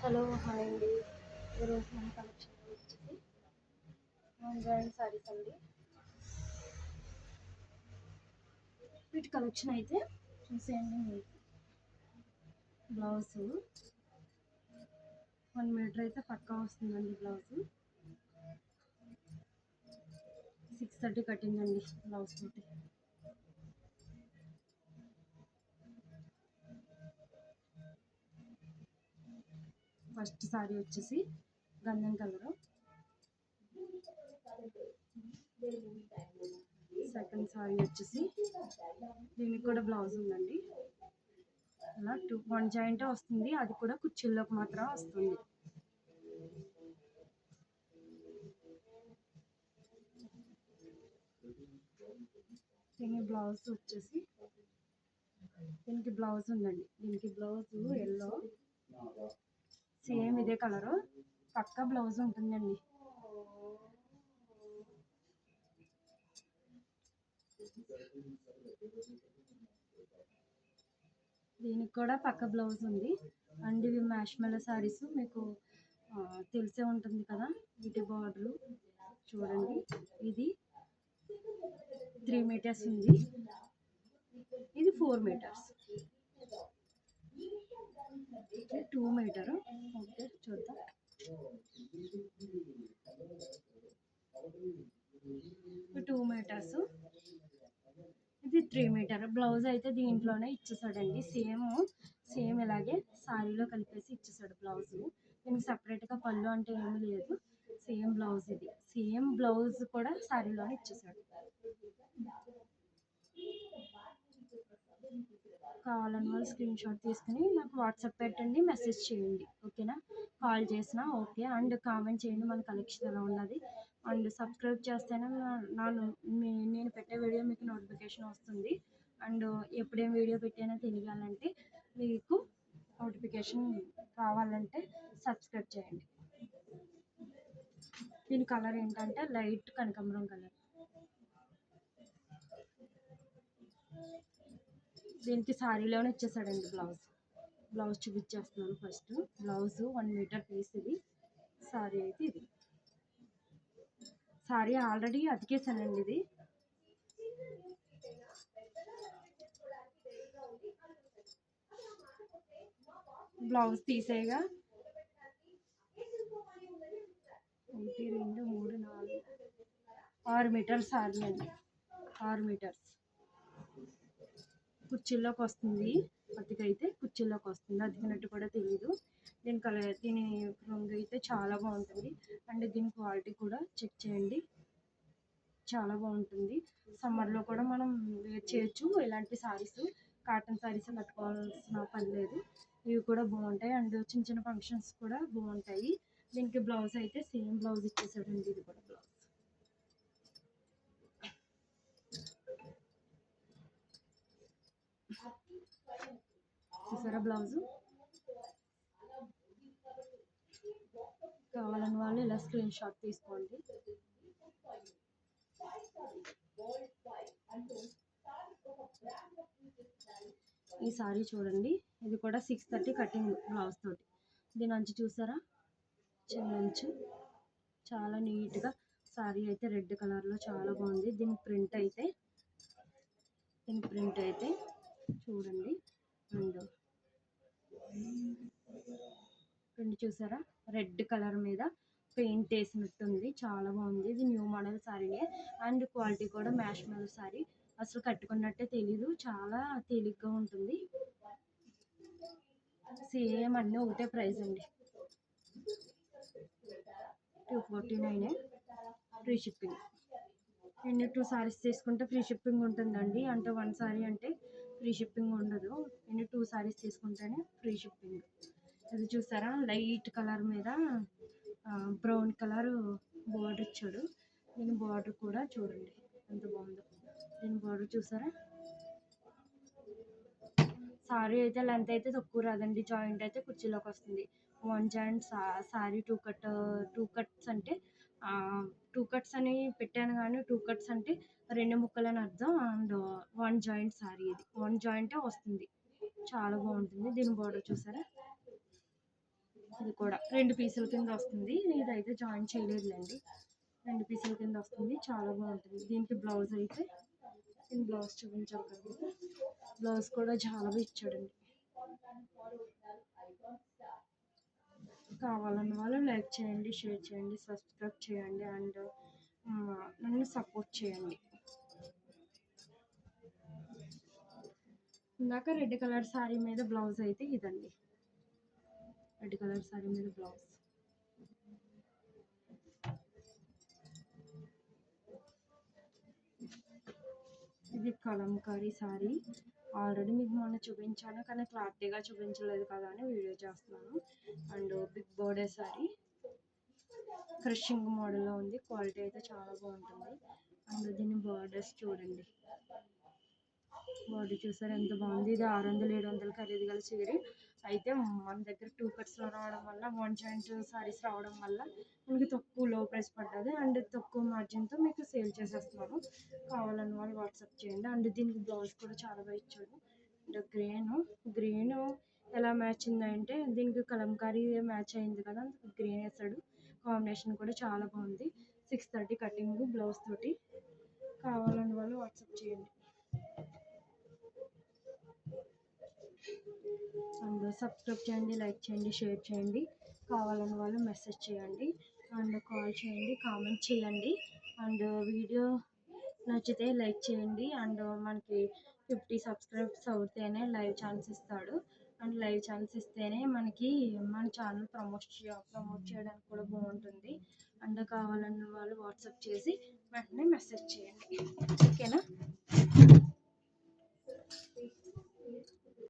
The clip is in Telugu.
హలో హాయ్ అండి. ఈరోజు మన కలెక్షన్ వచ్చేసి జాయింట్ సారీస్ అండి. వీటి కలెక్షన్ అయితే చూసేయండి. మీకు బ్లౌజ్ 1 మీటర్ అయితే పక్కా వస్తుందండి. బ్లౌజ్ 630 కటింగ్ అండి. బ్లౌజ్ తోటి ఫస్ట్ సారీ వచ్చేసి గంధం కలరు, సెకండ్ సారీ వచ్చేసి దీనికి కూడా బ్లౌజ్ ఉందండి. అలా 1 జాయింట్ వస్తుంది, అది కూడా కుర్చీల్లోకి మాత్రం వస్తుంది. దీని బ్లౌజ్ వచ్చేసి దీనికి బ్లౌజ్ ఉందండి. దీనికి బ్లౌజ్ ఎల్లో, సేమ్ ఇదే కలరు పక్కా బ్లౌజ్ ఉంటుందండి. దీనికి కూడా పక్క బ్లౌజ్ ఉంది. అండ్ ఇవి మ్యాష్మెల్లో శారీస్ మీకు తెలిసే ఉంటుంది కదా. వీటి బార్డర్ చూడండి, ఇది 3 మీటర్స్ ఉంది, ఇది 4 మీటర్స్, 2 మీటరు. ఓకే చూద్దాం. ఇది 2 మీటర్స్, ఇది 3 మీటర్. బ్లౌజ్ అయితే దీంట్లోనే ఇచ్చేసాడండి. సేమ్ ఇలాగే శారీలో కలిపేసి ఇచ్చేసాడు బ్లౌజ్. దీనికి సపరేట్గా పళ్ళు అంటే ఏమీ లేదు. సేమ్ బ్లౌజ్, ఇది సేమ్ బ్లౌజ్ కూడా శారీలోనే ఇచ్చేసాడు. కావాలని వాళ్ళు స్క్రీన్ షాట్ తీసుకుని నాకు వాట్సాప్ పెట్టండి, మెసేజ్ చేయండి. ఓకేనా, కాల్ చేసినా ఓకే. అండ్ కామెంట్ చేయండి మన కలెక్షన్ ఎలా ఉన్నది. అండ్ సబ్స్క్రైబ్ చేస్తేనే నేను పెట్టే వీడియో మీకు నోటిఫికేషన్ వస్తుంది. అండ్ ఎప్పుడేం వీడియో పెట్టానో తెలియాలంటే, మీకు నోటిఫికేషన్ కావాలంటే సబ్స్క్రైబ్ చేయండి. దీని కలర్ ఏంటంటే లైట్ కనకాంబరం కలర్. దీనికి శారీలోనే ఇచ్చేసాడండి బ్లౌజ్ చూపించేస్తున్నాను. ఫస్ట్ బ్లౌజ్ 1 మీటర్ పీస్, ఇది శారీ అయితే ఇది. శారీ ఆల్రెడీ అతికేసానండి. ఇది బ్లౌజ్ తీసేగా 1 2 3 4 6 మీటర్స్ శారీ అండి. 6 మీటర్స్ కుర్చీల్లోకి వస్తుంది. అతికైతే కుర్చీల్లోకి వస్తుంది, అతికినట్టు కూడా తెలియదు. దీని రంగు అయితే చాలా బాగుంటుంది. అండ్ దీని క్వాలిటీ కూడా చెక్ చేయండి, చాలా బాగుంటుంది. సమ్మర్లో కూడా మనం వేర్ చేయొచ్చు ఇలాంటి శారీస్. కాటన్ శారీస్ కట్టుకోవాల్సిన పని లేదు. ఇవి కూడా బాగుంటాయి. అండ్ చిన్న చిన్న ఫంక్షన్స్ కూడా బాగుంటాయి. దీనికి బ్లౌజ్ అయితే సేమ్ బ్లౌజ్ ఇచ్చేసాడండి. ఇది కూడా బ్లౌజ్ చూసారా. బ్లౌజు కావాలని వాళ్ళు ఇలా స్క్రీన్ షాట్ తీసుకోండి. ఈ సారీ చూడండి, ఇది కూడా 630 కటింగ్ బ్లౌజ్ తోటి. దీని అంచు చూసారా, చిన్న అంచు, చాలా నీట్గా. సారీ అయితే రెడ్ కలర్లో చాలా బాగుంది. దీని ప్రింట్ అయితే చూడండి. అండ్ ప్రింట్ చూసారా, రెడ్ కలర్ మీద పెయింట్ వేసినట్టుంది, చాలా బాగుంది. ఇది న్యూ మోడల్ శారీనే. అండ్ క్వాలిటీ కూడా మ్యాష్మెల్ శారీ, అసలు కట్టుకున్నట్టే తెలీదు, చాలా తేలిగ్గా ఉంటుంది. సేమ్ అన్నీ ఒకటే ప్రైస్ అండి, 249. Free shipping. ఎన్ని 2 సారీస్ తీసుకుంటే ఫ్రీ షిప్పింగ్ ఉంటుందండి. అంటే 1 సారీ అంటే ఫ్రీ షిప్పింగ్ ఉండదు. ఎన్ని 2 సారీస్ తీసుకుంటేనే ఫ్రీ షిప్పింగ్. ఇది చూసారా, లైట్ కలర్ మీద బ్రౌన్ కలర్ బార్డర్ ఇచ్చాడు. దీని బార్డర్ కూడా చూడండి ఎంత బాగుందో. దీని బార్డర్ చూసారా. సారీ అయితే లెంత్ అయితే తక్కువ రాదండి. జాయింట్ అయితే కుర్చీలోకి వస్తుంది. 1 జాయింట్ సారీ 2 కట్స్ అంటే 2 కట్స్ అని పెట్టాను, కానీ 2 కట్స్ అంటే 2 ముక్కలు అని అర్థం. అండ్ 1 జాయింట్ సారీ, ఇది 1 జాయింటే వస్తుంది, చాలా బాగుంటుంది. దీని బార్డర్ చూసారా, ఇది కూడా 2 పీసుల కింద వస్తుంది. ఇదైతే జాయిన్ చేయలేదులేండి. 2 పీసుల కింద వస్తుంది. చాలా బాగుంటుంది. దీనికి బ్లౌజ్ అయితే నేను బ్లౌజ్ చూపించాను కదా, బ్లౌజ్ కూడా చాలా బాగా ఇచ్చాడండి. కావాలన్న వాళ్ళు లైక్ చేయండి, షేర్ చేయండి, సబ్స్క్రైబ్ చేయండి అండ్ నన్ను సపోర్ట్ చేయండి. ఇందాక రెడ్ కలర్ శారీ మీద బ్లౌజ్ అయితే ఇదండి. రెడ్ కలర్ శారీ మీద బ్లౌజ్. ఇది కలంకారీ శారీ. ఆల్రెడీ మీకు మొన్న చూపించాను కానీ క్లారిటీగా చూపించలేదు కదా అని వీడియో చేస్తున్నాను. అండ్ బిగ్ బోర్డే శారీ క్రషింగ్ మోడల్లో ఉంది. క్వాలిటీ అయితే చాలా బాగుంటుంది. అండ్ దీని బార్డర్స్ చూడండి, బాడీ చూసారు ఎంత బాగుంది. ఇది 600-700 ఖరీదు గల చీర. అయితే మన దగ్గర 2 కట్స్లో రావడం వల్ల 1 జాయింట్ సారీస్ రావడం వల్ల మనకి తక్కువ లో ప్రైస్ పడ్డది అండ్ తక్కువ మార్జిన్తో మీకు సేల్ చేసేస్తున్నాను. కావాలన్న వాళ్ళు వాట్సాప్ చేయండి. అండ్ దీనికి బ్లౌజ్ కూడా చాలా బాగా ఇచ్చాడు. అండ్ గ్రీన్ ఎలా మ్యాచ్ అయిందంటే దీనికి కలంకారీ మ్యాచ్ అయింది కదా, గ్రీన్ వేసాడు. కాంబినేషన్ కూడా చాలా బాగుంది. 630 కటింగ్ బ్లౌజ్ తోటి. కావాలన్న వాళ్ళు వాట్సాప్ చేయండి. అండ్ సబ్స్క్రైబ్ చేయండి, లైక్ చేయండి, షేర్ చేయండి. కావాలని వాళ్ళు మెసేజ్ చేయండి అండ్ కాల్ చేయండి, కామెంట్ చేయండి. అండ్ వీడియో నచ్చితే లైక్ చేయండి. అండ్ మనకి 50 సబ్స్క్రైబ్స్ అవుతేనే లైవ్ ఛాన్స్ ఇస్తాడు. అండ్ లైవ్ ఛాన్స్ ఇస్తేనే మనకి మన ఛానల్ ప్రమోట్ చేయడానికి కూడా బాగుంటుంది. అండ్ కావాలన్న వాళ్ళు వాట్సాప్ చేసి వెంటనే మెసేజ్ చేయండి. ఓకేనా?